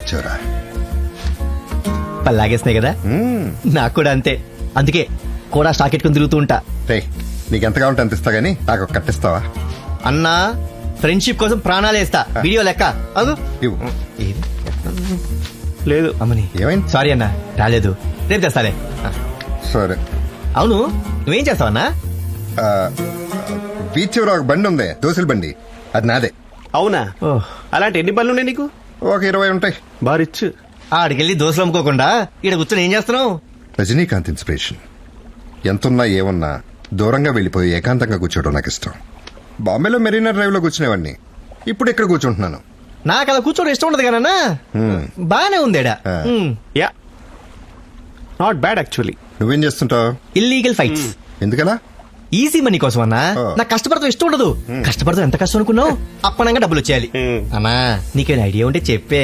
వచ్చావురా. పల్లాగేస్తున్నాయి కదా, నాకు కూడా అంతే. అందుకే కూడా స్టాక్ ఎట్టుకుని తిరుగుతూ ఉంటా. రే, నీకెంతగా ఉంటే అంత ఇస్తా గానీ నాకు ఒక కట్టిస్తావా? అన్నా, ఫ్రెండ్షిప్ కోసం ప్రాణాలు వేస్తా. వీడియో లెక్క అగు. ఇవ్వు. ఏది? లేదు. అమ్మని ఏమైంది? సారీ అన్నా, రాలేదు. రేపు తెస్తాలే. సరే. అవును, నువ్వేం చేస్తావన్నా? బీచ్ చివర ఒక బండి ఉంది, దోశల బండి. అది నాదే. అవునా? ఓహ్. అలాంటి ఎన్ని పనులు ఉన్నాయి నీకు? ఒక 20 ఉంటాయి. బారిచ్చు. ఆడికెళ్ళి దోశలు అమ్ముకోకుండా ఈడ కూర్చొని ఏం చేస్తున్నావు? రజనీకాంత్ ఇన్స్పిరేషన్. ఎంతున్నా ఏమున్నా దూరంగా వెళ్ళిపోయి ఏకాంతంగా కూర్చోవడం నాకు ఇష్టం. బాంబేలో మెరీనా డ్రైవ్ లో కూర్చునేవాడిని, ఇప్పుడు ఇక్కడ కూర్చుంటున్నాను. నాకు అలా కూర్చోవడం ఇష్టం ఉండదు కానీ బానే ఉంది ఈడ. Yeah, not bad actually. నువ్వేం చేస్తుంటావు? Illegal fights. ఎందుకలా? ఈజీ మనీ కోసం అన్నా. నాకు కష్టపడతాం ఇష్టం ఉండదు. కష్టపడతాం ఎంత కష్టం అనుకున్నావు? అప్పనంగా డబ్బులు వచ్చేయాలి. అన్నా, నీకేమైనా ఐడియా ఉంటే చెప్పే.